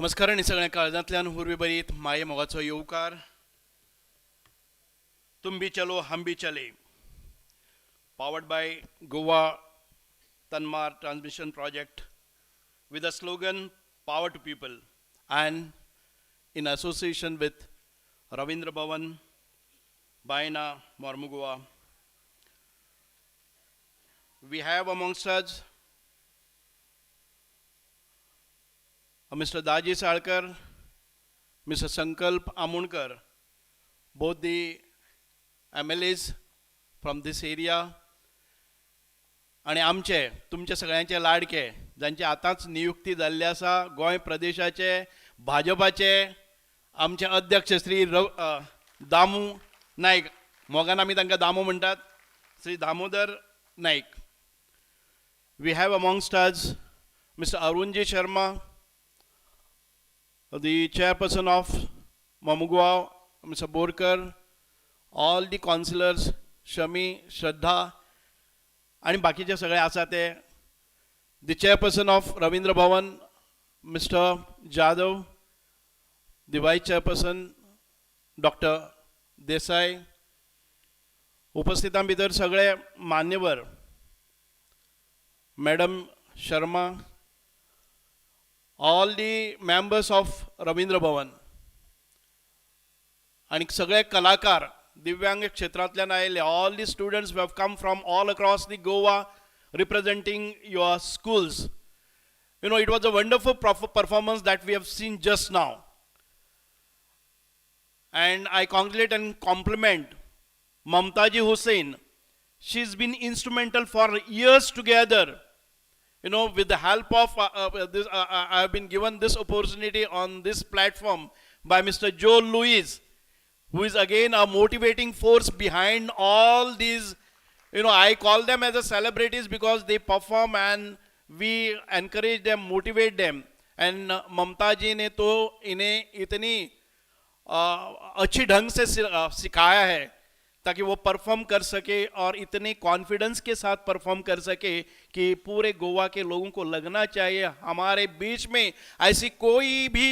नमस्कार आणि सगळ्या काळजांतल्यान हुरवी बरीत माये मोगाचो येवकार. तुम भी चलो हम भी चले. Powered by Goa Tanmar Transmission Project with the slogan Power to People and in association with Ravindra Bhavan, Baina, Mormugoa. We have amongst us Mr. Daji Salkar, Mr. Sankalp Amunkar, both the MLAs from this area, आणि आमचे तुमचे सगळ्यांचे लाडके जांची आतांच नियुक्ती जाल्ली आसा गोंय प्रदेशाचे भाजपाचे आमचे अध्यक्ष श्री दामू नायक, मोगान आमी तांकां दामू म्हणटात, Shri Damodar Nayak. We have amongst us mister Arunji Sharma, the chairperson of Mormugoa, Mr. Borkar, all the councillors, Shami, Shraddha, आणि बाकीचे सगळे आसा ते, the chairperson of Ravindra Bhavan, Mr. Jadhav, the vice chairperson, Dr. Desai, उपस्थितां भितर सगळे मान्यवर, Madam Sharma, all the members of Ravindra Bhavan आणि सगळे कलाकार दिव्यांग क्षेत्रांतल्यान आयले, all the students who have come from all across the Goa representing your schools. You know, it was a wonderful performance that we have seen just now. And I congratulate and compliment Mamtaji Hussain. She's been instrumental for years together. You know, with the help of this, I have been given this opportunity on this platform by Mr. Joe Louis, who is again a motivating force behind all these. You know, I call them as a celebrities because they perform and we encourage them, motivate them. And Mamta ji ने तो इन्हें इतनी अच्छी ढंग से सिखाया है ताकि वो परफॉर्म कर सके और इतने कॉन्फिडेंस के साथ परफॉर्म कर सके कि पूरे गोवा के लोगों को लगना चाहिए हमारे बीच में ऐसी कोई भी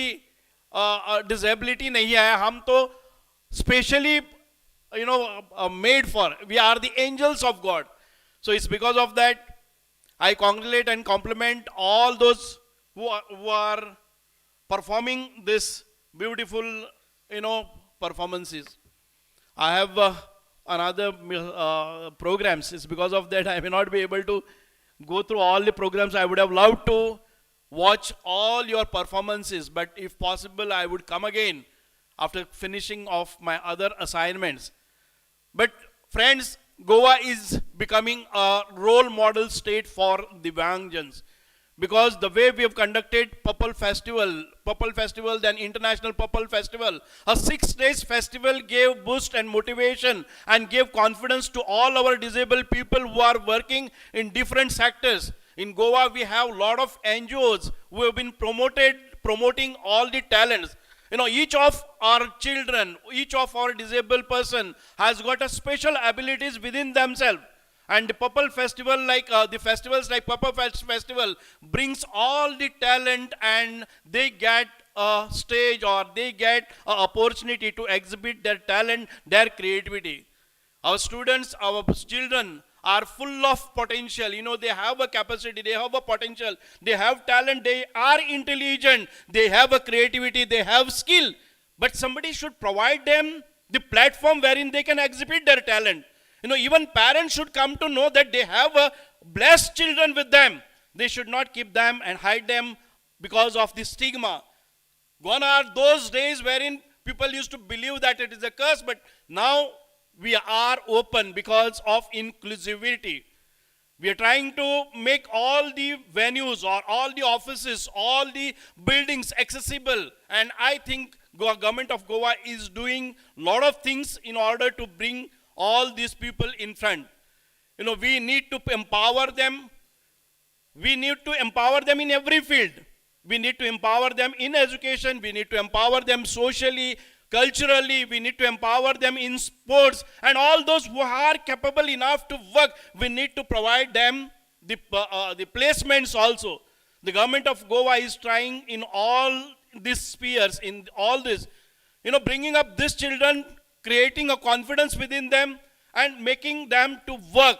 डिसेबिलिटी नहीं है. हम तो specially made for, we are the angels of God. So it's because of that I congratulate and compliment all those who are performing this beautiful performances. I have another programs. It's because of that I may not be able to go through all the programs. I would have loved to watch all your performances, but if possible I would come again after finishing off my other assignments. But friends, Goa is becoming a role model state for Divyangjans, because the way we have conducted Purple Festival, then International Purple Festival, a 6 days festival gave boost and motivation and gave confidence to all our disabled people who are working in different sectors. In Goa, we have a lot of NGOs who have been promoting all the talents. You know, each of our children, each of our disabled person has got a special abilities within themselves. And the Purple Festival, like the festivals like Purple Festival, brings all the talent and they get a stage or they get an opportunity to exhibit their talent, their creativity. Our students, our children are full of potential. You know, they have a capacity, they have a potential, they have talent, they are intelligent, they have a creativity, they have skill. But somebody should provide them the platform wherein they can exhibit their talent. You know, even parents should come to know that they have blessed children with them. They should not keep them and hide them because of the stigma. Gone are those days wherein people used to believe that it is a curse, but now we are open because of inclusivity. We are trying to make all the venues or all the offices, all the buildings accessible. And I think government of Goa is doing a lot of things in order to bring all these people in front. You know, we need to empower them. We need to empower them in every field. We need to empower them in education. We need to empower them socially, culturally. We need to empower them in sports. And all those who are capable enough to work, we need to provide them the placements also. The government of Goa is trying in all these spheres, in all this, bringing up these children, creating a confidence within them, and making them to work,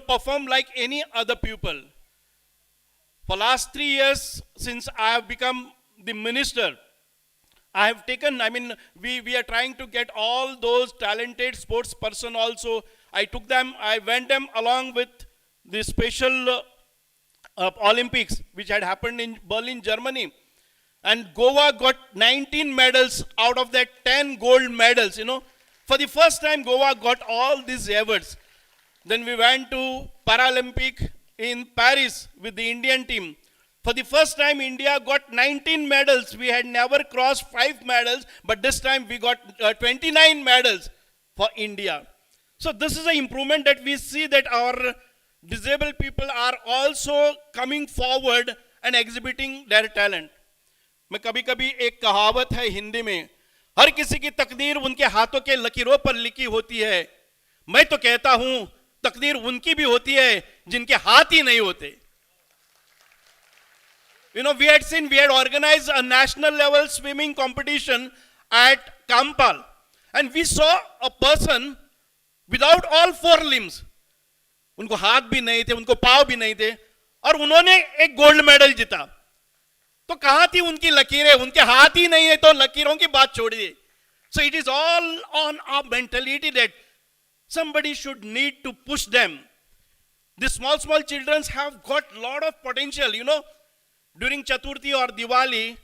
perform like any other pupil. For last 3 years, since I have become the minister, I have taken, we are trying to get all those talented sports person also. I went them along with the special Olympics, which had happened in Berlin, Germany. And Goa got 19 medals out of that 10 gold medals, For the first time, Goa got all these awards. Then we went to Paralympic in Paris with the Indian team. For the first time, India got 19 medals. We had never crossed 5 medals, but this time we got 29 medals for India. So this is an improvement that we see, that our disabled people are also coming forward and exhibiting their talent. मैं कभी कभी एक कहावत है हिंदी में, हर किसी की तकदीर उनके हाथों के लकीरों पर लिखी होती है. मैं तो कहता हूं तकदीर उनकी भी होती है जिनके हाथ ही नहीं होते. We had organized a national level swimming competition at Kampal, and we saw a person without all 4 limbs. उनको हाथ भी नहीं थे, उनको पाँव भी नहीं थे, और उन्होंने एक गोल्ड मेडल जीता. तो कहां थी उनकी लकीरें? उनके हाथ ही नहीं है तो लकीरों की बात छोड़िए. So it is all on our mentality that somebody should need to push them. The small children have got lot of potential. During Chaturthi or Diwali,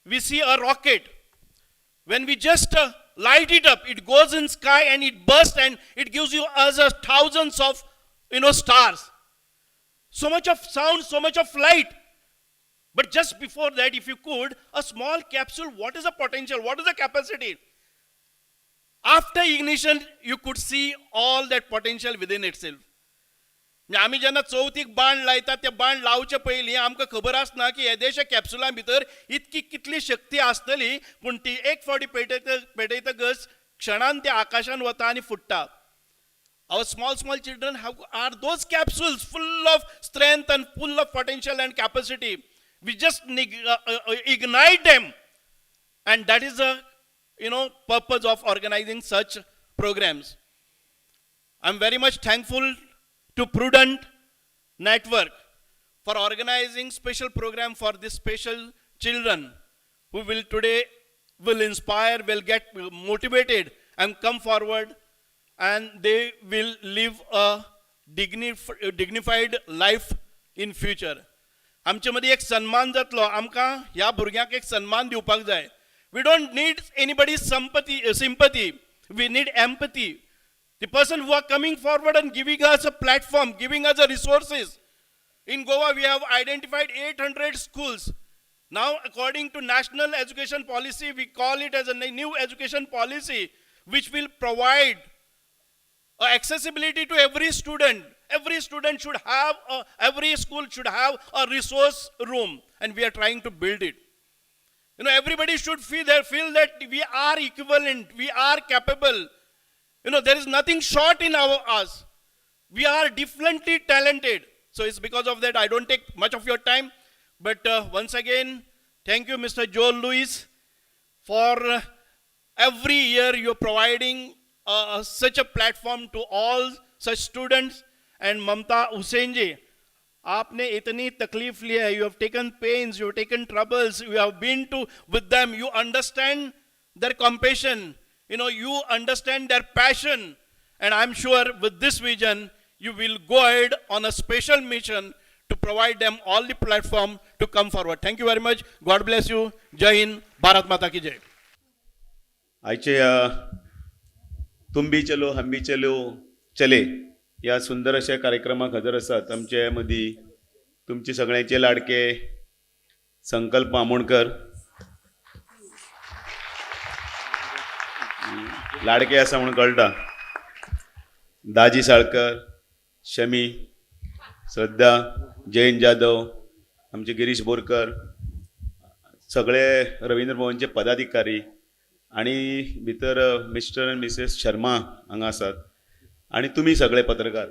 we see a rocket. When we just light it up, it goes in sky and it bursts and it gives you us thousands of stars. So much of sound, so much of light. But just before that, if you could, a small capsule, what is the potential? What is the capacity? After ignition, you could see all that potential within itself. आम्ही जेन्ना चौथीक बाण लायता त्या बाण लावचे पयलीं आमकां खबर आसना की येदेशा कॅप्सुला भितर इतकी कितली शक्ती आसतली, पूण ती एक फावटी पेटयतकच क्षणान ते आकाशान वता आनी फुट्टा. Our small children are those capsules full of strength and full of potential and capacity. We just ignite them, and that is the purpose of organizing such programs. I'm very much thankful to Prudent Network for organizing special program for these special children who will inspire, will get motivated and come forward, and they will live a dignified life in future. आमचे मध्ये एक सन्मान जातलो. आमकां ह्या भुरग्यांक एक सन्मान दिवपाक जाय. We don't need anybody's sympathy. We need empathy. The person who are coming forward and giving us a platform, giving us the resources. In Goa, we have identified 800 schools. Now, according to National Education Policy, we call it as a new education policy, which will provide accessibility to every student. Every student should have, every school should have a resource room, and we are trying to build it. Everybody should feel that we are equivalent, we are capable. There is nothing short in us. We are differently talented. So it's because of that I don't take much of your time. But once again, thank you, Mr. Joel Lewis, for every year you're providing such a platform to all such students. And Mamta Hussain ji, आपने इतनी तकलीफ ली है. You have taken pains, you have taken troubles, you have been with them. You understand their compassion. You understand their passion. And I'm sure with this vision, you will go ahead on a special mission to provide them all the platform to come forward. Thank you very much. God bless you. Jai Hind. Bharat Mata ki jai. आजचे तुम भी चलो हम भी चले या सुंदर अशा कार्यक्रमाक हजर आसात आमचे मदीं तुमचे सगळ्यांचे लाडके संकल्प आमोणकर. लाडके आसा म्हणून कळटा. दाजी साळकर, शमी, श्रद्धा, जयंत जाधव, आमचे गिरीश बोरकर, सगळे रवींद्र भवनचे पदाधिकारी आणि भितर मिस्टर एंड मिसेस शर्मा हांगा आसात आणि तुम्ही सगळे पत्रकार.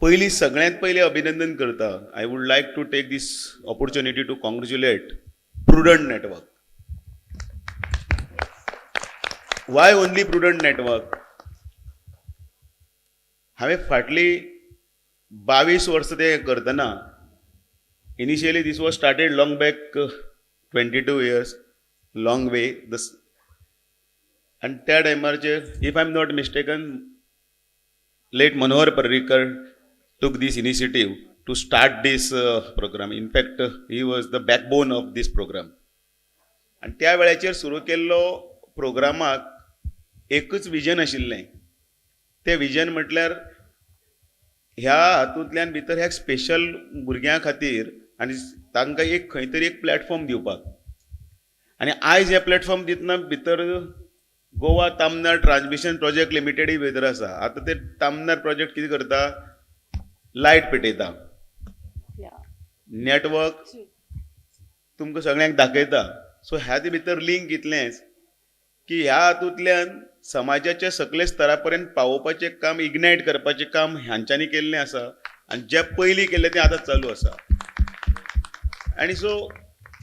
पयलीं सगळ्यांत पयलीं अभिनंदन करता. I would like to take this opportunity to congratulate prudent network. Why only prudent network? हांवें फाटली 22 वर्सां ते करतना, initially this was started long back 22 years, long way आनी त्या टायमाचेर if I am not mistaken late Manohar Parrikar took this initiative to start this program. In fact, he was the backbone of this program. आणि त्या वेळाचेर सुरू केल्लो प्रोग्रामाक एकच vision आशिल्लें. तें विजन म्हटल्यार ह्या हातूंतल्यान भितर ह्या स्पेशल भुरग्यां खातीर आनी तांकां एक खंय तरी एक प्लॅटफॉर्म दिवपाक. आनी आयज हे प्लॅटफॉर्म दितना भितर गोवा तामनार ट्रान्समिशन प्रोजेक्ट लिमिटेडूय भितर आसा. आतां ते तामनार प्रोजेक्ट कितें करता? लायट पेटयता, नेटवर्क तुमकां सगळ्यांक दाखयता. सो ह्या भितर लिंक इतलेंच की ह्या हातूंतल्यान समाजाच्या सकले स्तरा पर्यंत पावोवपाचें काम, इग्नायट करपाचें काम हांच्यांनी केल्लें आसा आनी जें पयलीं केल्लें तें आतां चालू आसा. आनी सो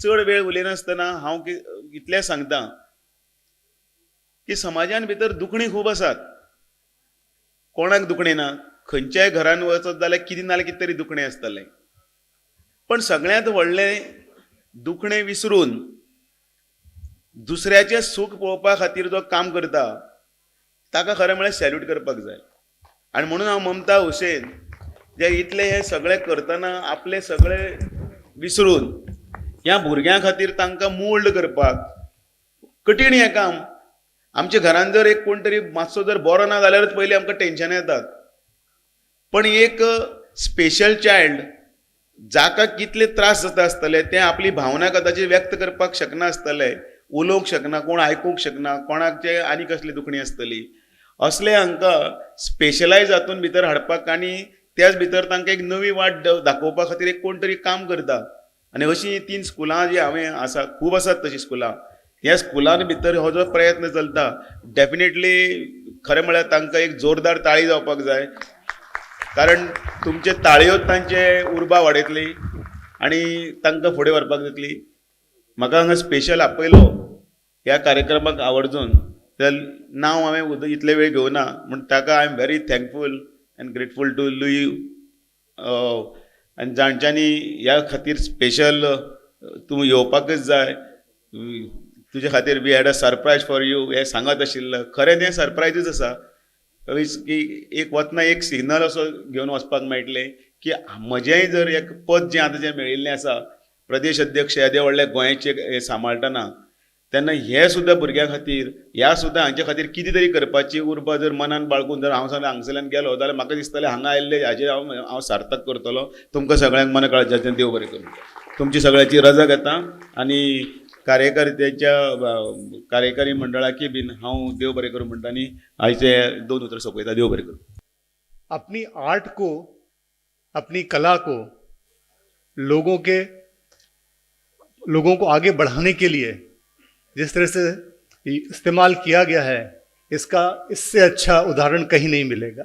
चड वेळ उलयनासतना हांव इतलें सांगतां की समाजान भितर दुखणी खूब आसात. कोणाक दुखणी ना? खंयच्याय घरान वचत जाल्यार कितें नाल्यार कितें तरी दुखणें आसतलें. पण सगळ्यांत व्हडलें दुखणें विसरून दुसऱ्याचें सूख पळोवपा खातीर जो काम करता ताका खरें म्हळ्यार सॅल्यूट करपाक जाय. आनी म्हणून हांव ममता हुसेन जे इतलें हें सगळें करतना आपलें सगळें विसरून ह्या भुरग्यां खातीर तांकां मोल्ड करपाक, कठीण हें काम. आमच्या घरान जर एक कोण तरी मातसो जर बरो ना जाल्यारच पयलीं आमकां टेन्शन येतात. पण एक स्पेशल चायल्ड जाका कितले त्रास जाता आसतले ते आपली भावना कदाचित व्यक्त करपाक शकना आसतले, उलोवंक शकना, कोण आयकूंक शकना, कोणाचे आनी कसली दुखणी आसतली. असले हांकां स्पेशलायज हातून भितर हाडपाक आनी त्याच भितर तांकां एक नवी वाट दाखोवपा खातीर एक कोण तरी काम करता. आनी अशीं 3 स्कुलां जी हांवें आसा, खूब आसात तशीं स्कुलां, ह्या स्कुलां भितर हो जो प्रयत्न चलता डेफिनेटली खरें म्हळ्यार तांकां एक जोरदार ताळी जावपाक जाय. कारण तुमचे ताळयोच तांचे उर्बा वाडयतली आनी तांकां फुडें व्हरपाक जातली. म्हाका हांगा स्पेशल आपयलो ह्या कार्यक्रमाक आवर्जून, तर नांव हांवें इतले वेळ घेवना, म्हण ताका I am very thankful and grateful to you. आनी जाणच्यांनी ह्या खातीर स्पेशल तूं येवपाकच जाय. तुजे खातीर we had a surprise for you हें सांगत आशिल्लें. खरें तें सरप्रायजूच आसा की एक वतना एक सिग्नल असो घेवन वचपाक मेळटलें की म्हजेंय जर एक पद जें आतां जें मेळिल्लें आसा प्रदेश अध्यक्ष येदे व्हडले गोंयचे सांबाळटना, तेन्ना हे सुद्दां भुरग्यां खातीर, ह्या सुद्दां हांचे खातीर कितें तरी करपाची उर्बा जर मनान बाळगून जर हांव हांगसरल्यान गेलो जाल्यार म्हाका दिसतलें हांगा आयिल्ले हाजेर हांव सार्थक करतलो. तुमकां सगळ्यांक मन काळजाचें देव बरें करूं. तुमची सगळ्याची रजा घेता आनी कार्यकारी मंडळाकी बीन हांव देव बरें करूं म्हणटा आनी आयचे 2 उतर सोंपयता. देव बरें करूं. अपनी आर्ट को, अपनी कला को लोगों को आगे बढ़ाने के लिए जिस तरह से इस्तेमाल किया गया है, इससे अच्छा उदाहरण कहीं नहीं मिलेगा.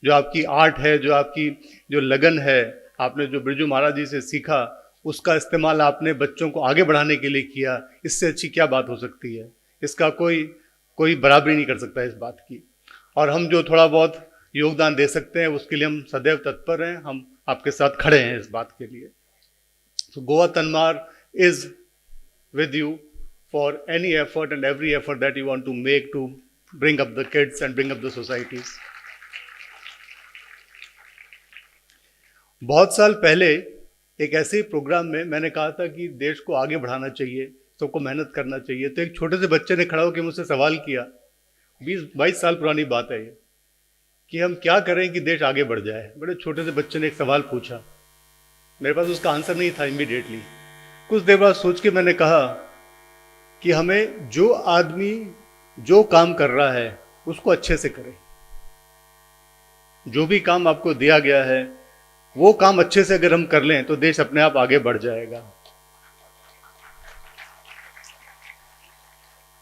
जो आपकी आर्ट है, जो आपकी जो लगन है, आपने जो बिरजू महाराज जी से सीखा, उसका इस्तेमाल आपने बच्चों को आगे बढ़ाने के लिए किया, इससे अच्छी क्या बात हो सकती है. इसका कोई बराबरी नहीं कर सकता इस बात की. और हम जो थोड़ा बहुत योगदान दे सकते हैं उसके लिए हम सदैव तत्पर हैं. हम आपके साथ खड़े हैं इस बात के लिए. So Goa Tanmar is with you for any effort and every effort that you want to make to bring up the kids and bring up the societies. बहुत साल पहले एक ऐसे ही प्रोग्राम में मैंने कहा था कि देश को आगे बढ़ाना चाहिए, सबको मेहनत करना चाहिए. तो एक छोटे से बच्चे ने खड़ा होकर मुझसे सवाल किया, 20-22 साल पुरानी बात है ये, कि हम क्या करें कि देश आगे बढ़ जाए. बड़े छोटे से बच्चे ने एक सवाल पूछा. मेरे पास उसका आंसर नहीं था इमीडिएटली. कुछ देर बाद सोच के मैंने कहा कि हमें जो आदमी जो काम कर रहा है उसको अच्छे से करे. जो भी काम आपको दिया गया है वो काम अच्छे से अगर हम कर लें तो देश अपने आप आगे बढ़ जाएगा.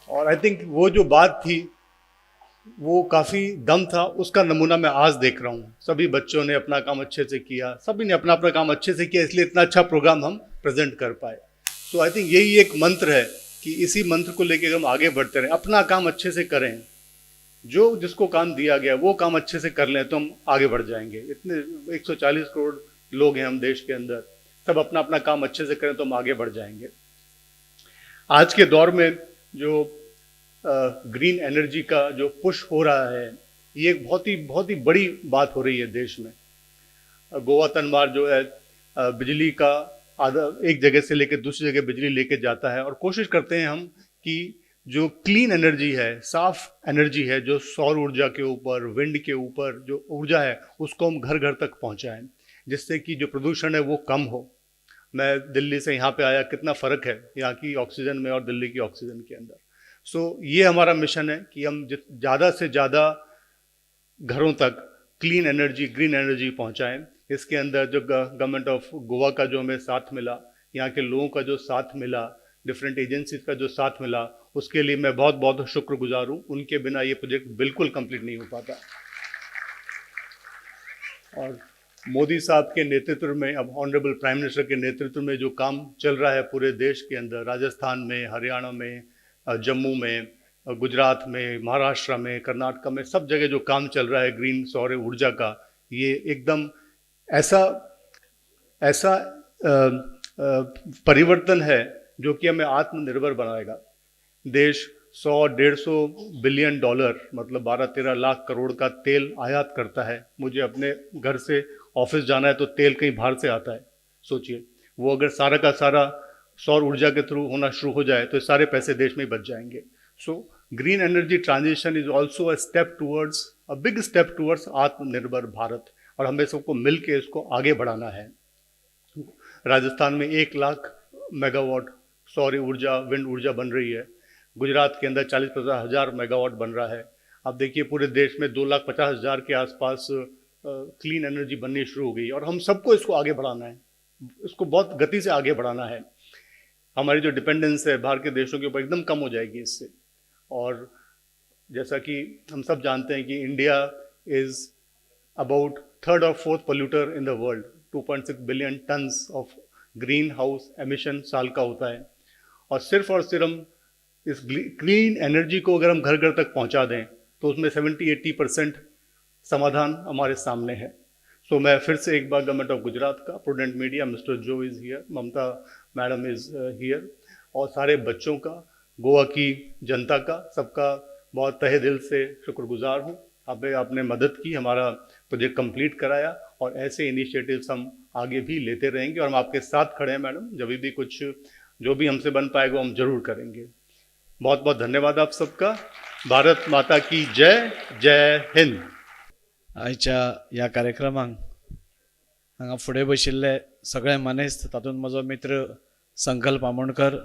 और आई थिंक वो जो बात थी वो काफ़ी दम था, उसका नमूना मैं आज देख रहा हूँ। सभी बच्चों ने अपना काम अच्छे से किया, सभी ने अपना अपना काम अच्छे से किया, इसलिए इतना अच्छा प्रोग्राम हम प्रेजेंट कर पाए। तो आई थिंक यही एक मंत्र है कि इसी मंत्र को लेकर हम आगे बढ़ते रहें, अपना काम अच्छे से करें, जो जिसको काम दिया गया वो काम अच्छे से कर लें तो हम आगे बढ़ जाएंगे। इतने 140 करोड़ लोग हैं हम देश के अंदर, सब अपना अपना काम अच्छे से करें तो हम आगे बढ़ जाएंगे। आज के दौर में जो ग्रीन एनर्जी का जो पुश हो रहा है, ये एक बहुत ही बड़ी बात हो रही है देश में। गोवा तनवार जो है बिजली का आधा एक जगह से लेकर दूसरी जगह बिजली लेके जाता है, और कोशिश करते हैं हम कि जो क्लीन एनर्जी है, साफ एनर्जी है, जो सौर ऊर्जा के ऊपर, विंड के ऊपर जो ऊर्जा है, उसको हम घर घर तक पहुंचाएं, जिससे कि जो प्रदूषण है वो कम हो। मैं दिल्ली से यहाँ पे आया, कितना फ़र्क है यहाँ की ऑक्सीजन में और दिल्ली की ऑक्सीजन के अंदर। सो ये हमारा मिशन है कि हम ज़्यादा से ज़्यादा घरों तक क्लीन एनर्जी, ग्रीन एनर्जी पहुँचाएँ। इसके अंदर जो गवर्नमेंट ऑफ गोवा का जो हमें साथ मिला, यहाँ के लोगों का जो साथ मिला, डिफरेंट एजेंसीज का जो साथ मिला, उसके लिए मैं बहुत बहुत शुक्रगुजार हूँ। उनके बिना ये प्रोजेक्ट बिल्कुल कंप्लीट नहीं हो पाता। और मोदी साहब के नेतृत्व में, अब ऑनरेबल प्राइम मिनिस्टर के नेतृत्व में जो काम चल रहा है पूरे देश के अंदर, राजस्थान में, हरियाणा में, जम्मू में, गुजरात में, महाराष्ट्र में, कर्नाटक में, सब जगह जो काम चल रहा है ग्रीन सौर ऊर्जा का, ये एकदम ऐसा परिवर्तन है जो कि हमें आत्मनिर्भर बनाएगा। देश 100-150 बिलियन डॉलर मतलब 12-13 लाख करोड़ का तेल आयात करता है। मुझे अपने घर से ऑफिस जाना है तो तेल कहीं बाहर से आता है। सोचिए, वो अगर सारा का सारा सौर ऊर्जा के थ्रू होना शुरू हो जाए तो सारे पैसे देश में ही बच जाएंगे। So green energy transition is also a big step towards आत्मनिर्भर भारत, और हमें सबको मिल के इसको आगे बढ़ाना है। राजस्थान में 1 लाख मेगावाट सौर ऊर्जा, विंड ऊर्जा बन रही है। गुजरात के अंदर 40-50 हज़ार मेगावाट बन रहा है। अब देखिए पूरे देश में 2,50,000 के आसपास क्लीन एनर्जी बननी शुरू हो गई, और हम सबको इसको आगे बढ़ाना है, इसको बहुत गति से आगे बढ़ाना है। हमारी जो डिपेंडेंस है बाहर के देशों के ऊपर एकदम कम हो जाएगी इससे। और जैसा कि हम सब जानते हैं कि इंडिया इज़ अबाउट 3rd और 4th polluter in the world. 2.6 billion tons of green house emission साल का होता है, और सिर्फ इस क्लीन एनर्जी को अगर हम घर घर तक पहुंचा दें तो उसमें 70-80% समाधान हमारे सामने है। सो मैं फिर से एक बार गवर्नमेंट ऑफ गुजरात का, prudent media, mister Joe is here, Mamata madam is here, और सारे बच्चों का, गोवा की जनता का, सबका बहुत तहे दिल से शुक्रगुजार हूँ। आपने मदद की, हमारा प्रोजेक्ट कंप्लीट कराया, और ऐसे इनिशिएटिव्स हम आगे भी लेते रहेंगे, और हम आपके साथ खड़े हैं मैडम। जब भी कुछ जो भी हमसे बन पाएगा हम जरूर करेंगे। बहुत बहुत धन्यवाद आप सबका। भारत माता की जय। जय हिंद। आयच्या ह्या कार्यक्रमाक हांगा फुडें बशिल्ले सगळे मनीस, तातूंत म्हजो मित्र संकल्प Amonkar,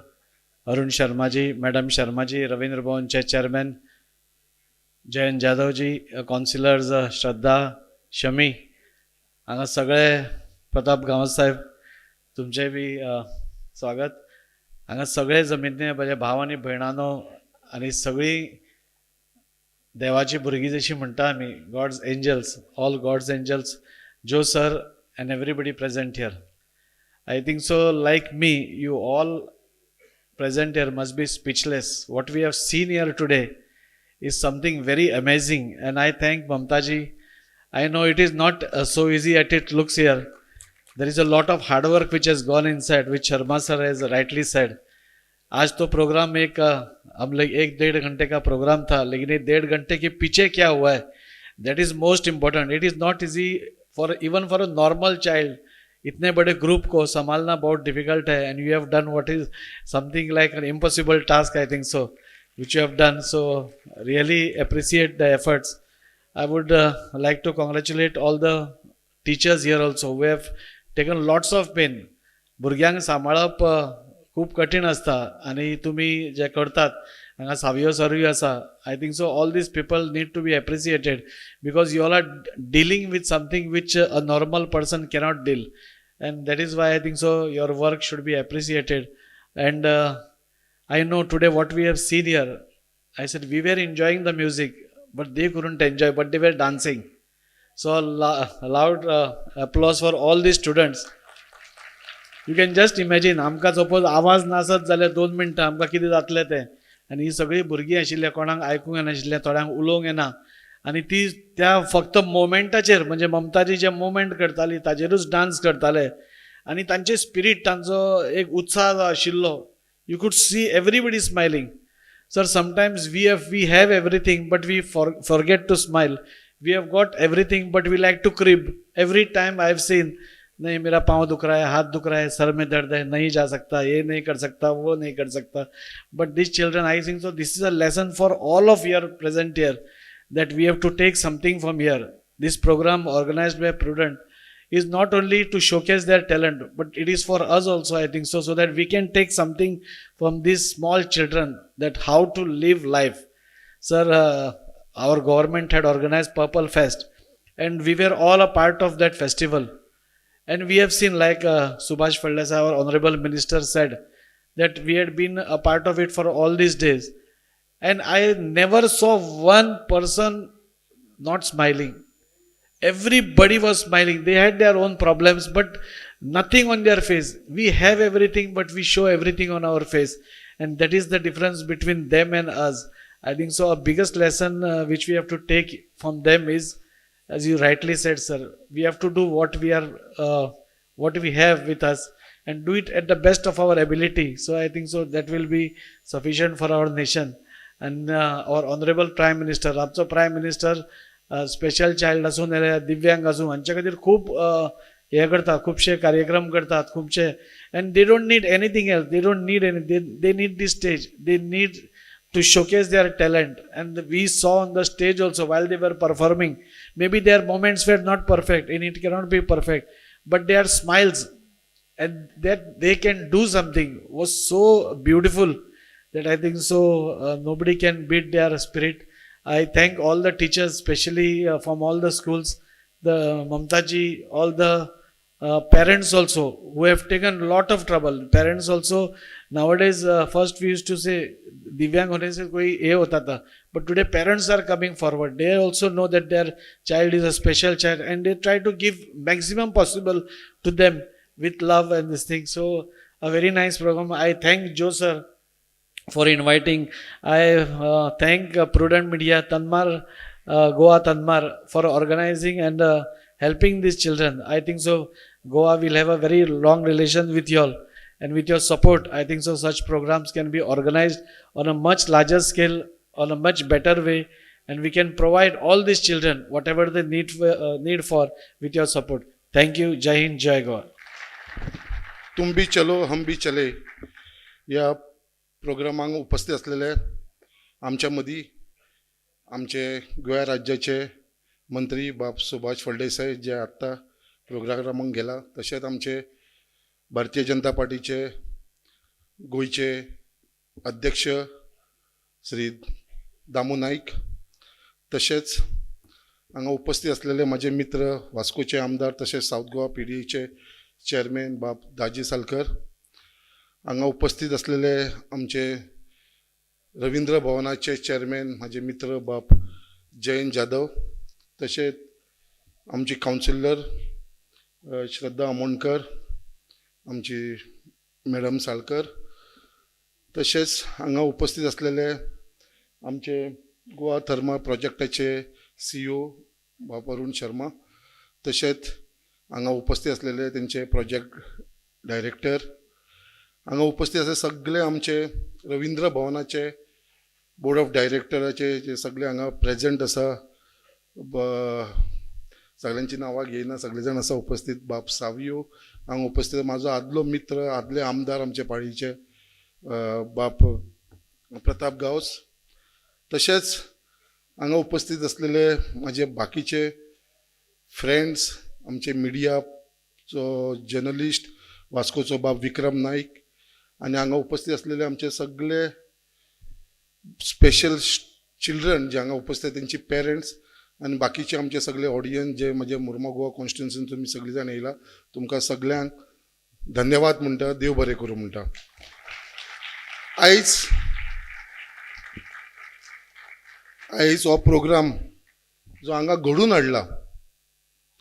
Arun Sharmaji, madam Sharmaji, Ravindra भवनचे chairman Jayant Jadhavji, counsellors श्रद्धा, शमी, हांगा सगळे, प्रताप गांवस साहेब, तुमचे बी स्वागत। हांगा सगळे जमनीतले म्हजे भाव आनी भयणानो आनी सगळी देवाची भुरगीं जशी म्हणटा आमी, God's angels, all God's angels, Joe sir and everybody present here. I think so, like me, you all present here must be speechless. What we have seen here today is something very amazing, and I thank Mamtaji. I know it is not so easy as it looks here. There is a lot of hard work which has gone inside, which Sharma sir has rightly said. आज तो programme हम लोग 1-1.5 घंटे का programme था, लेकिन ये 1.5 घंटे के पीछे क्या हुआ है, that is most important. It is not easy for even for a normal child. इतने बड़े ग्रुप को संभालना बहुत डिफिकल्ट है, and you have done what is something like an impossible task, I think so, which you have done. So really appreciate the efforts. I would like to congratulate all the teachers here also who have taken lots of pain. भुरग्यांक सांबाळप खूब कठीण असता, आनी तुमी जे करतात हांगा सावियो सरूय आसा. I think so all these people need to be appreciated because you all are dealing with something which a normal person cannot deal, and that is why I think so your work should be appreciated. And I know today what we have seen here, I said we were enjoying the music, but they couldn't enjoy, but they were dancing. So loud applause for all these students. You can just imagine, आमकां suppose आवाज नासत जाल्यार 2 मिनटां आमकां कितें जातलें तें. आनी ही सगळीं भुरगीं आशिल्ले, कोणाक आयकूंक येनाशिल्लें, थोड्यांक उलोवंक येना. आनी ती त्या फक्त मोमेंटाचेर, म्हणजे ममताजी जे मोमेंट करताली ताजेरूच डान्स करताले. आनी तांचे स्पिरीट, तांचो एक उत्साह जो आशिल्लो, you could see everybody smiling. Sir, sometimes we have everything but we forget to smile. We have got everything but we like to crib. Every time I have seen, नहीं मेरा पाँव दुख रहा है, हाथ दुख रहा है, सर में दर्द है, नहीं जा सकता, ये नहीं कर सकता, वो नहीं कर सकता. But these children, I think so, this is a lesson for all of you present here, that we have to take something from here. This program organized by Prudent is not only to showcase their talent, but it is for us also, I think so, so that we can take something from these small children, that how to live life. Sir, our government had organized Purple Fest, and we were all a part of that festival. And we have seen, like Subhash Faldesa, our honorable minister, said that we had been a part of it for all these days. And I never saw one person not smiling. Everybody was smiling. They had their own problems, but nothing on their face. We have everything, but we show everything on our face. And that is the difference between them and us. I think so. Our biggest lesson which we have to take from them is, as you rightly said, sir, we have to do what we have with us and do it at the best of our ability. So I think so that will be sufficient for our nation. And our honorable Prime Minister, आमचो Prime Minister, special child आसूं नाल्यार दिव्यांग आसूं, हांचे खातीर खूब हे करतात, खुबशे कार्यक्रम करतात, खुबशे. And they don't need anything else, they don't need any, they need the stage, they need to showcase their talent. And we saw on the stage also, while they were performing, maybe their moments were not perfect, and it cannot be perfect, but their smiles and that they can do something was so beautiful that I think so nobody can beat their spirit. I thank all the teachers, especially from all the schools, the Mamtaji, all the parents also, who have taken a lot of trouble. Parents also, nowadays first we used to say दिव्यांग होने से कोई ये होता था, but today parents are coming forward. They also know that their child is a special child, and they try to give maximum possible to them with love and this thing. So a very nice program. I thank Joe sir for inviting. I thank Prudent Media, Tanmar, Goa Tanmar, for organizing and helping these children. I think so Goa will have a very long relation with you all. And with your support, I think so such programs can be organized on a much larger scale, on a much better way, and we can provide all these children whatever they need for with your support. Thank you. Jai Hind, Jai Goa. तुम भी चलो हम भी चले या प्रोग्रामांक उपस्थित असलेले आमच्या मदीं आमचे गोंय राज्याचे मंत्री बाब सुभाष फळदेसाय जे आत्ता प्रोग्रामांक गेला, तशेंच आमचे भारतीय जनता पार्टीचे गोंयचे अध्यक्ष श्री दामू नाईक, तशेंच हांगा उपस्थित असलेले माझे मित्र वास्कोचे आमदार तशेंच साऊथ गोवा PDAचे चेअरमॅन बाब दाजी सालकर, हांगा उपस्थित असलेले आमचे रवींद्र भवनाचे चेअरमॅन माझे मित्र बाब जयंत जाधव, तशेंच आमची कावन्सिलर श्रद्धा आमोणकर, आमची मॅडम साळकर, तशेंच हांगा उपस्थित असलेले आमचे गोवा थर्मल प्रोजेक्टाचे CEO बाब अरुण शर्मा, तशेंच हांगा उपस्थित असलेले तेंचे प्रोजेक्ट डायरेक्टर, हांगा उपस्थित आसा सगळे आमचे रवींद्र भवनाचे बोर्ड ऑफ डायरेक्टराचे जे सगळे हांगा प्रेजेंट आसा, सगळ्यांची नांवां घेयना, सगळे जाण आसा उपस्थित. बाब सावियो हांगा उपस्थित, म्हाजो आदलो मित्र, आदले आमदार आमचे पाळीचे बाब प्रताप गांवस, तशेंच हांगा उपस्थित असलेले म्हाजे बाकीचे फ्रेंड्स, आमचे मिडियाचो जर्नलिस्ट वास्कोचो बाब विक्रम नाईक, आनी हांगा उपस्थित असलेले आमचे सगळे स्पेशल चिल्ड्रन जे हांगा उपस्थित तेंची पेरंट्स, आनी बाकीचे आमचे सगळे ऑडियन्स जे म्हजे मुर्मा गोवा कॉन्स्टिट्युन्सीन तुमी सगळीं जाण येयला, तुमकां सगळ्यांक धन्यवाद म्हणटा, देव बरें करूं म्हणटा. आयज हो प्रोग्राम जो हांगा घडून हाडला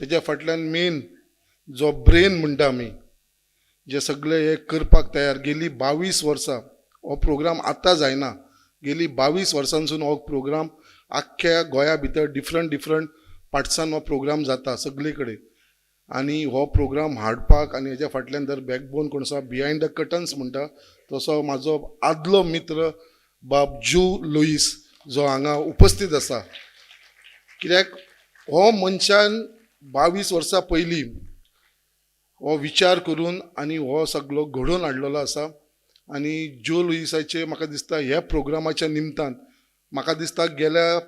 तेज्या फाटल्यान मेन जो ब्रेन म्हणटा आमी जे सगळे हे करपाक तयार गेली 22 वर्सां हो प्रोग्राम आतां जायना गेली 22 वर्सांसून हो प्रोग्राम आख्ख्या गोंया भितर डिफरंट पार्ट्सान हो प्रोग्राम जाता सगळे कडेन आनी हो प्रोग्राम हाडपाक आनी हेज्या फाटल्यान जर बॅकबोन कोण आसा बिहायंड द कर्टन्स म्हणटा तसो म्हाजो आदलो मित्र बाब जू लुईस जो हांगा उपस्थित आसा कित्याक हो मनशान 22 वर्सां पयलीं हो विचार करून आनी हो सगळो घडोवन हाडलेलो आसा आनी जो लुईसाचे म्हाका दिसता ह्या प्रोग्रामाच्या निमतान म्हाका दिसता गेल्या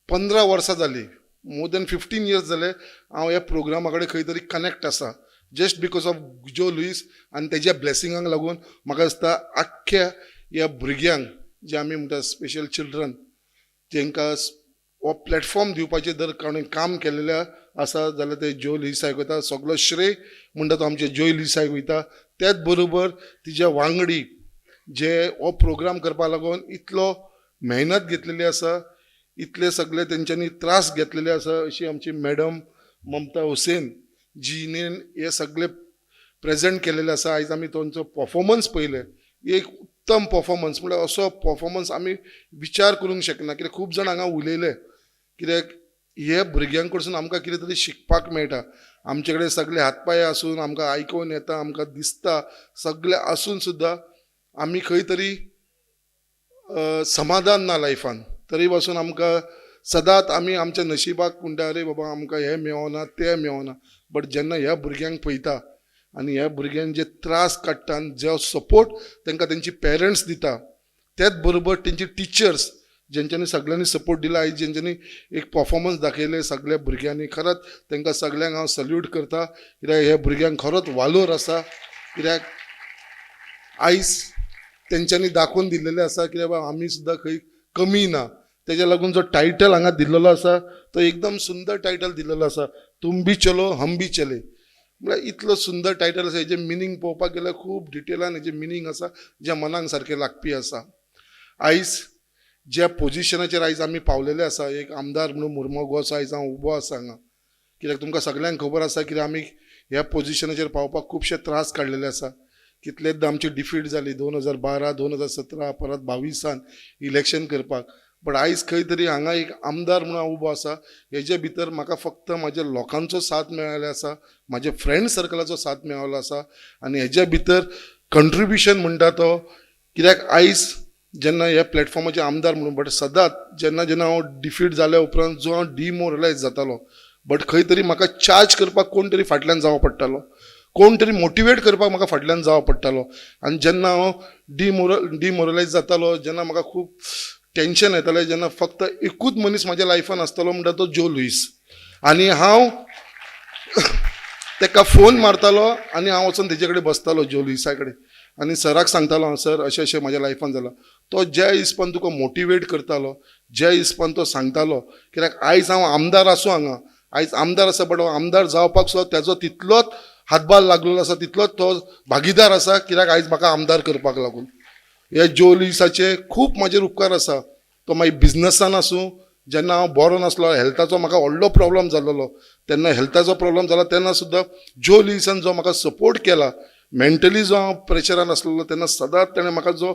15 वर्सां जाली मोर दॅन 15 इयर्स जाले हांव ह्या प्रोग्रामा कडेन खंय तरी कनेक्ट आसा जस्ट बिकॉज ऑफ जो लुईस आनी तेज्या ब्लेसिंगाक लागून म्हाका दिसता आख्ख्या ह्या भुरग्यांक जे आमी म्हणटा स्पेशल चिल्ड्रन तांकां हो प्लॅटफॉर्म दिवपाचें जर कोणें काम केलेलें आसा जाल्यार ते जो लुईसाक वयता सगळो श्रेय म्हणटा तो आमचे जो लुईसाक वयता त्याच बरोबर तिच्या वांगडी जे हो प्रोग्राम करपा लागून इतलो मेहनत घेतलेली आसा इतले सगळे तेंच्यांनी त्रास घेतलेले आसा अशी आमची मॅडम ममता हुसेन जीने हे सगळे प्रेजेंट केलेले आसा आयज आमी तांचो परफॉर्मन्स पयले एक उत्तम परफॉर्मन्स म्हळ्यार असो परफॉर्मन्स आमी विचार करूंक शकना कित्याक खूब जाण हांगा उलयले कित्याक हे भुरग्यां कडसून आमकां कितें तरी शिकपाक मेळटा आमचे कडेन सगळे हातपाय आसून आमकां आयकून येता आमकां दिसता सगळे आसून सुद्दां आमी खंय तरी समाधान ना लायफान तरी पासून आमकां सदांच आमी आमच्या नशिबाक म्हणटा अरे बाबा आमकां हें मेळना तें मेळना बट जेन्ना ह्या भुरग्यांक पळयता आनी ह्या भुरग्यांक जे त्रास काडटा जो सपोर्ट तांकां तेंची पेरंट्स दिता त्याच बरोबर तेंची टिचर्स जेंच्यांनी सगळ्यांनी सपोर्ट दिला आयज जेंच्यांनी एक परफॉर्मन्स दाखयले सगळ्या भुरग्यांनी खरंच तांकां सगळ्यांक हांव सल्यूट करता कित्याक ह्या भुरग्यांक खरोच वालोर आसा कित्याक आयज तेंच्यांनी दाखोवन दिल्लेले आसा की बाबा आमी सुद्दां खंय कमी ना तेज्या लागून जो टायटल हांगा दिल्लो आसा तो एकदम सुंदर टायटल दिल्लो आसा तुम भी चलो हम भी चले म्हळ्यार इतलो सुंदर टायटल आसा हेजें मिनींग पळोवपाक गेल्यार खूब डिटेलान हेजें मिनींग आसा जे मनाक सारकें लागपी आसा आयज ज्या पोजिशनाचेर आयज आमी पावलेले आसा एक आमदार म्हणून मुर्मगांवचो आयज हांव उबो आसा हांगा कित्याक तुमकां सगळ्यांक खबर आसा कित्याक आमी ह्या पोजिशनाचेर पावपाक खुबशे त्रास काडलेले आसा कितलेंदा आमची डिफीट जाली 2012 2017 परत 22 इलेक्शन करपाक बट आयज खंय तरी हांगा एक आमदार म्हणून हांव उबो आसा हेजे भितर म्हाका फक्त म्हाज्या लोकांचो साथ मेळ्ळेलो आसा म्हाजे फ्रेंड सर्कलाचो साथ मेळ्ळो आसा आनी हेज्या भितर कंट्रिब्युशन म्हणटा तो कित्याक आयज जेन्ना ह्या प्लॅटफॉर्माचे आमदार म्हणून बट सदांच जेन्ना जेन्ना हांव डिफीट जाल्या उपरांत जो हांव डिमोरलायज जातालो बट खंय तरी म्हाका चार्ज करपाक कोण तरी फाटल्यान जावो पडटालो कोण तरी मोटिवेट करपाक म्हाका फाटल्यान जावो पडटालो आनी जेन्ना हांव डिमोरलायज जातालो जेन्ना म्हाका खूब टेन्शन येतालें जेन्ना फक्त एकूच मनीस म्हाज्या लायफान आसतालो म्हणटा तो जो लुईस आनी हांव ताका फोन मारतालो आनी हांव वचून तेजे कडेन बसतालो जो लुईसा कडेन आनी सराक सांगतालो हांव सर अशें अशें म्हाज्या लायफान जालां तो ज्या हिसपान तुका मोटिवेट करतालो ज्या हिसपान तो सांगतालो कित्याक आयज हांव आमदार आसूं हांगा आयज आमदार आसा बट आमदार जावपाक सुद्दां तेजो तितलोच हातभार लागलेलो आसा तितलोच तो भागीदार आसा कित्याक आयज म्हाका आमदार करपाक लागून ह्या जो लुईसाचे खूब म्हाजेर उपकार आसा तो मागीर बिजनसान आसूं जेन्ना हांव बरो नासलो हेल्थाचो म्हाका व्हडलो प्रॉब्लम जाल्लो तेन्ना हेल्थाचो प्रॉब्लम जाला तेन्ना सुद्दां जो लुईसान जो म्हाका सपोर्ट केला मेंटली जो हांव प्रेशरान आसलेलो तेन्ना सदांच तेणें म्हाका जो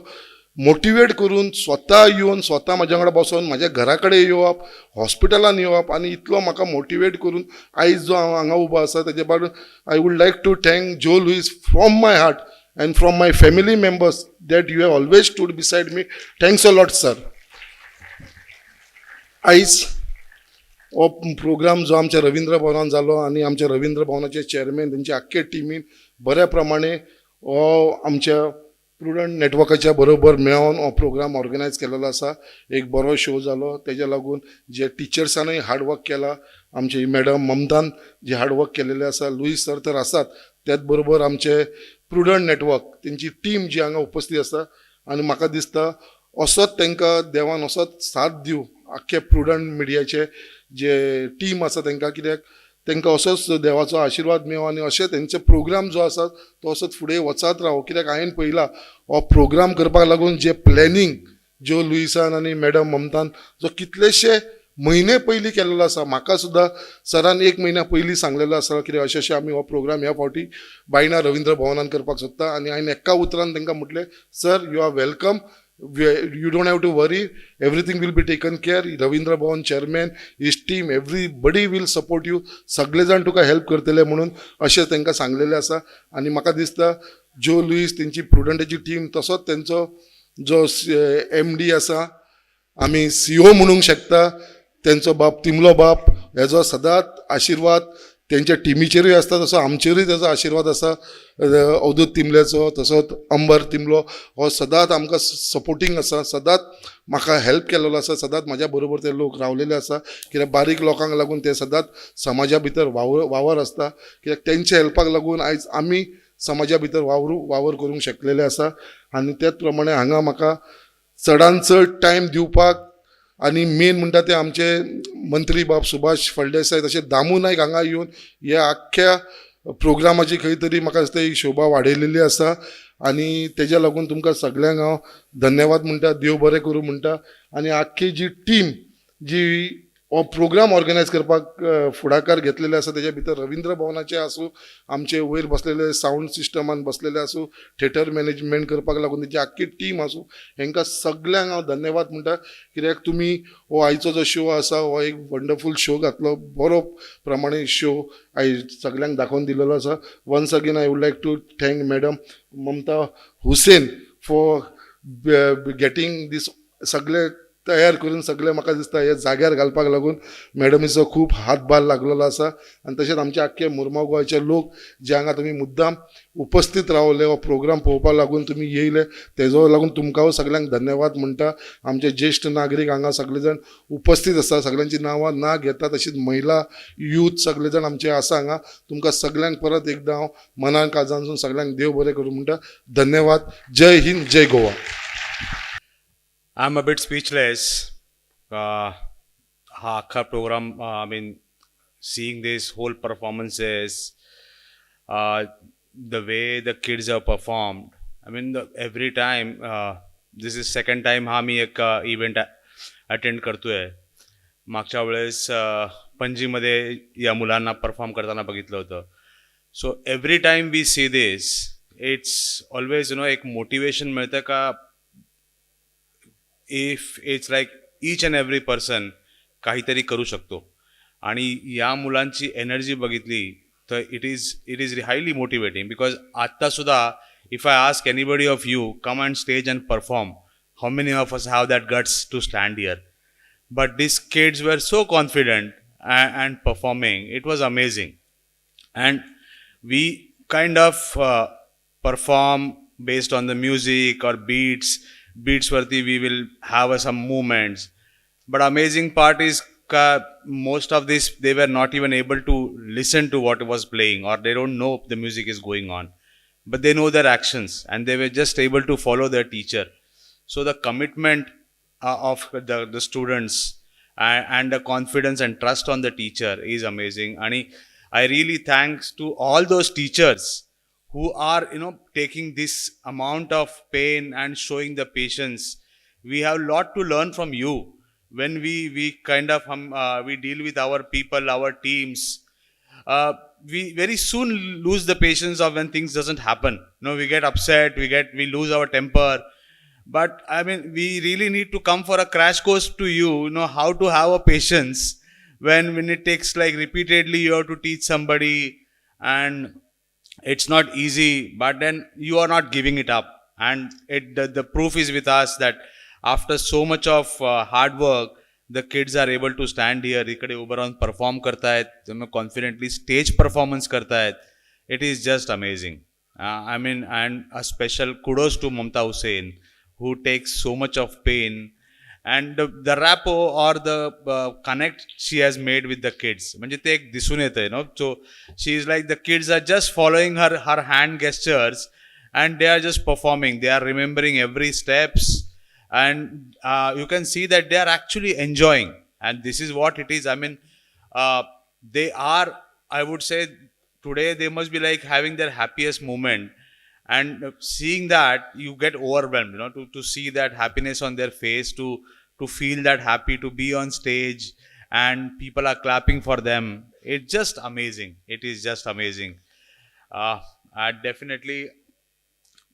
मोटिवेट करून स्वता येवन स्वता म्हाज्या वांगडा बसोन म्हाज्या घरा कडेन येवप हॉस्पिटलान येवप आनी इतलो म्हाका मोटिवेट करून आयज जो हांव हांगा उबो आसा तेजे भायर I would like to thank Joe Lewis from my heart and from my family members that you have always stood beside me. Thanks a lot, sir. आयज हो प्रोग्राम जो आमच्या रवींद्र भवनान जालो आनी आमच्या रवींद्र भवनाचे चेअरमॅन तेंचे आख्खे टिमीन बऱ्या प्रमाणे हो आमच्या प्रुडंट नेटवर्काच्या बरोबर मेळोन हो प्रोग्राम ऑर्गनायज केलेलो आसा एक बरो शो जालो तेज्या लागून जे टिचर्सांनी हार्डवर्क केला आमची मॅडम ममतान जे हार्डवर्क केलेले आसा लुईस सर तर आसात त्याच बरोबर आमचे प्रुडंट नेटवर्क तेंची टीम जी हांगा उपस्थित आसा आनी म्हाका दिसता असोच तांकां देवान असोच साथ दिवं आख्खे प्रुडंट मिडियाचे जे टीम आसा तांकां कित्याक तांकां असोच देवाचो आशिर्वाद मेळो आनी अशें तेंचे प्रोग्राम जो आसा तो असोच फुडें वचत रावो कित्याक हांवें पळयलां हो प्रोग्राम करपाक लागून जे प्लॅनिंग जो लुईसान आनी मॅडम ममतान जो कितलेशे म्हयने पयलीं केल्लो आसा. म्हाका सुद्दां सरान 1 म्हयन्या पयलीं सांगलेलो आसा कितें अशें अशें आमी हो प्रोग्राम ह्या फावटी बायणा रवींद्र भवनान करपाक सोदता. आनी हांवें एका उतरान तांकां म्हटलें, sir you are welcome, you don't have to worry, everything will be taken care. Ravindra Bhavan chairman, his team, everybody will support you. सगळे जाण तुका हेल्प करतले म्हणून अशें तांकां सांगलेलें आसा. आनी म्हाका दिसता जो लुईस तेंची प्रुडंटाची टीम तसोच तेंचो जो MD आसा, आमी CEO म्हणूंक शकता, तेंचो बाप तिमलो बाप, हेजो सदांच आशिर्वाद तेंच्या टिमीचेरूय आसता, तसो आमचेरूय तेजो आशिर्वाद आसा. अवधूत तिमलेचो, तसोच अंबर तिमलो, हो सदांच आमकां सपोर्टींग आसा, सदांच म्हाका हेल्प केलेलो आसा, सदांच म्हाज्या बरोबर ते लोक रावलेले आसा. कित्याक बारीक लोकांक लागून ते सदांच समाजा भितर वावर आसता. कित्याक तेंच्या हेल्पाक लागून आयज आमी समाजा भितर वावर करूंक शकलेले आसा. आनी त्याच प्रमाणे हांगा म्हाका चडांत चड टायम दिवपाक आनी मेन म्हणटा ते आमचे मंत्री बाब सुभाष फळदेसाय, तशें दामू नायक हांगा येवन ह्या आख्ख्या प्रोग्रामाची खंय तरी म्हाका दिसता ही शोभा वाडयलेली आसा. आनी तेज्या लागून तुमकां सगळ्यांक हांव धन्यवाद म्हणटा, देव बरें करूं म्हणटा. आनी आख्खी जी टीम जी हो प्रोग्राम ऑर्गनायज करपाक फुडाकार घेतलेले आसा, तेज्या भितर रवींद्र भवनाचे आसूं, आमचे वयर बसलेले सावंड सिस्टमान बसलेले आसूं, थिएटर मॅनेजमेंट करपाक लागून तेजी आख्खी टीम आसूं, हेंकां सगळ्यांक हांव धन्यवाद म्हणटा. कित्याक तुमी हो आयचो जो शो आसा हो एक वंडरफूल शो घातलो, बरो प्रमाणे शो आयज सगळ्यांक दाखोवन दिलेलो आसा. Once again I would like to thank madam Mamata Hussain for getting this सगळे तयार करून सगळे म्हाका दिसता हे जाग्यार घालपाक लागून मॅडमीचो खूब हातभार लागलेलो आसा. आनी तशेंच आमचे आख्खे मुरमाव गोंयचे लोक जे हांगा तुमी मुद्दाम उपस्थित रावले, हो प्रोग्राम पळोवपाक लागून तुमी येयले, तेजो लागून तुमकां सगळ्यांक धन्यवाद म्हणटा. आमचे ज्येश्ठ नागरीक हांगा सगळे जाण उपस्थित आसा, सगळ्यांची नांवां ना घेता, तशीच महिला यूथ सगळे जाण आमचे आसा हांगा. तुमकां सगळ्यांक परत एकदां हांव मनान काळजांसून सगळ्यांक देव बरें करूं म्हणटा. धन्यवाद. जय हिंद, जय Goa. I'm a bit speechless. हा अख्खा program, I mean, seeing this whole performances, the way the kids have performed. I mean, every time, this is second time हा मी एक event attend करतोय. मागच्या वेळेस पणजीमध्ये या मुलांना परफॉर्म करताना बघितलं होतं. So every time we see this, it's always एक मोटिवेशन मिळतं का if it's like each and every person काहीतरी करू शकतो. आणि या मुलांची एनर्जी बघितली तर it is highly motivating. Because आत्तासुद्धा if I ask anybody of you come on stage and perform, how many of us have that guts to stand here. But this kids were so confident and performing. It was amazing. And we kind of perform based on the music or beats वरती we will have some movements. But amazing part is most of this they were not even able to listen to what was playing, or they don't know the music is going on, but they know their actions and they were just able to follow their teacher. So the commitment of the students and the confidence and trust on the teacher is amazing. And I really thanks to all those teachers who are taking this amount of pain and showing the patience. We have a lot to learn from you when we kind of we deal with our people, our teams. We very soon lose the patience of when things doesn't happen. We get upset, we lose our temper. But I mean, we really need to come for a crash course to you, how to have a patience when it takes like repeatedly you have to teach somebody, and it's not easy, but then you are not giving it up. And the proof is with us that after so much of hard work, the kids are able to stand here, इकडे उभं राहून perform करतायत, confidently stage performance करतायत. It is just amazing. I mean, and a special kudos to Mamta Hussain, who takes so much of pain, and the rapport or the connect she has made with the kids. म्हणजे ते एक दिसून येतंय, so she is like the kids are just following her hand gestures and they are just performing. They are remembering every steps, and you can see that they are actually enjoying, and this is what it is. I mean, they are, I would say today they must be like having their happiest moment. and seeing that, you get overwhelmed, to see that happiness on their face, to feel that happy, to be on stage and people are clapping for them. It's just amazing. It is just amazing. I definitely,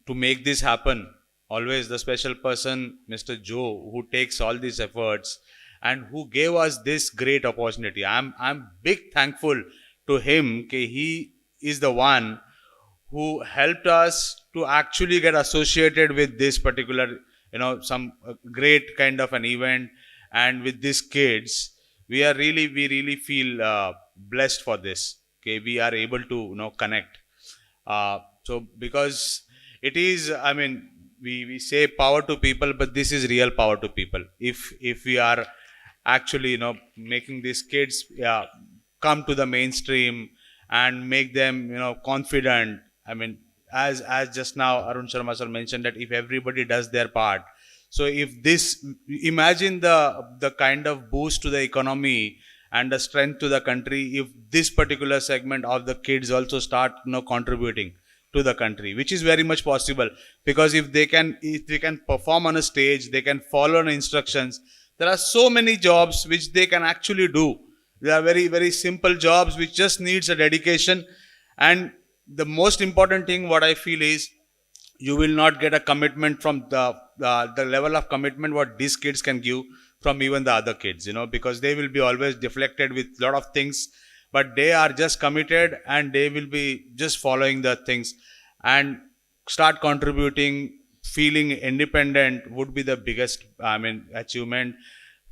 to make this happen, always the special person, Mr. Joe, who takes all these efforts and who gave us this great opportunity. I'm big thankful to him. Okay, he is the one who helped us to actually get associated with this particular, some great kind of an event, and with these kids, we really feel blessed for this. Okay, we are able to connect. So because it is, I mean, we say power to people, but this is real power to people. If we are actually making these kids come to the mainstream and make them confident. I mean, as just now Arun Sharma sir mentioned, that if everybody does their part, so if this, imagine the kind of boost to the economy and the strength to the country if this particular segment of the kids also start contributing to the country, which is very much possible, because if they can perform on a stage, they can follow instructions. There are so many jobs which they can actually do. They are very, very simple jobs which just needs a dedication. And the most important thing what I feel is, you will not get a commitment from the level of commitment what these kids can give from even the other kids, because they will be always deflected with a lot of things, but they are just committed and they will be just following the things and start contributing. Feeling independent would be the biggest, achievement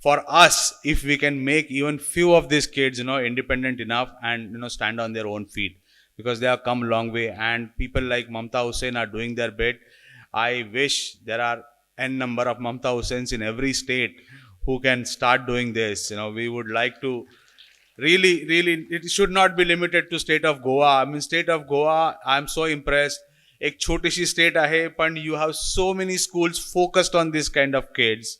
for us, if we can make even few of these kids, independent enough and, stand on their own feet, because they have come a long way, and people like Mamta Hussain are doing their bit. I wish there are n number of Mamta Hussains in every state who can start doing this. We would like to really, it should not be limited to state of Goa. I mean, state of Goa, I'm so impressed. एक छोटीशी state आहे, पण you have so many schools focused on this kind of kids.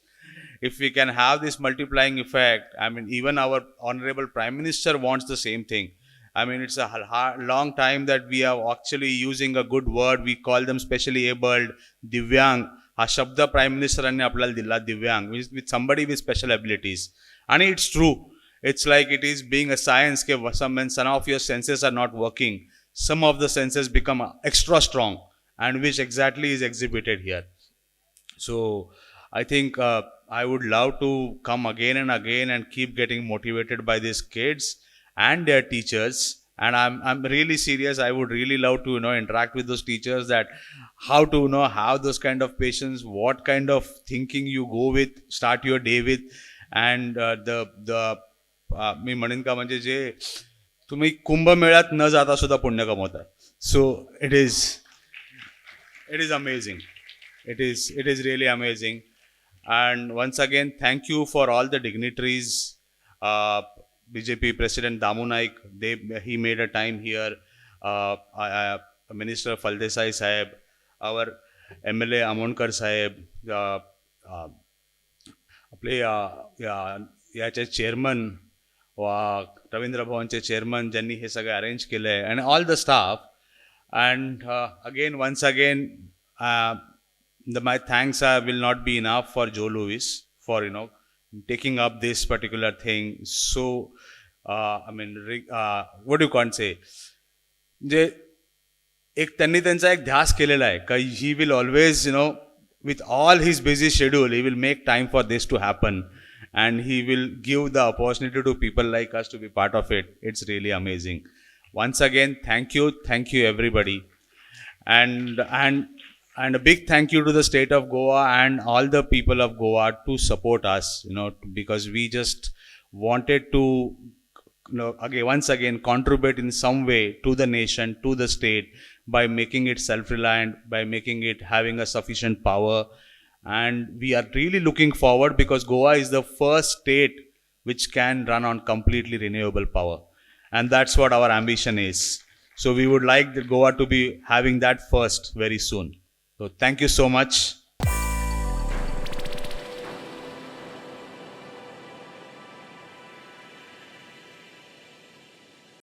If we can have this multiplying effect, I mean, even our honorable Prime Minister wants the same thing. I mean, it's a long time that we are actually using a good word. We call them specially abled, Divyang. हा शब्द prime मिनिस्टरांनी आपल्याला दिला, दिव्यांग, with somebody with special abilities. And it's true. It's like it is being a science. When some of your senses are not working, some of the senses become extra strong, and which exactly is exhibited here. So I think I would love to come again and again and keep getting motivated by these kids and their teachers. And I'm really serious. I would really love to interact with those teachers, that how to have those kind of patience, what kind of thinking you go with, start your day with, and मी म्हणेन का म्हणजे जे तुम्ही कुंभमेळ्यात न जाता सुद्धा पुण्य कमवता. So it is amazing. It is really amazing. And once again, thank you for all the dignitaries. BJP President Damu Naik, he made a time here. Minister Faldesai Sahib, our MLA Amonkar Sahib, आपले याचे chairman, Ravindra भवनचे chairman, ज्यांनी हे सगळं arrange केलं आहे, and all the staff. And again, once again, my thanks will not be enough for Joe Louis for taking up this particular thing. So what do you can't say, जे एक त्यांनी त्यांचा एक ध्यास केलेला आहे का he will always with all his busy schedule, he will make time for this to happen, and he will give the opportunity to people like us to be part of it. It's really amazing. Once again, thank you everybody, and a big thank you to the state of Goa and all the people of Goa to support us, because we just wanted to once again contribute in some way to the nation, to the state, by making it self-reliant, by making it having a sufficient power. And we are really looking forward, because Goa is the first state which can run on completely renewable power, and that's what our ambition is. So we would like the Goa to be having that first very soon. So thank you so much.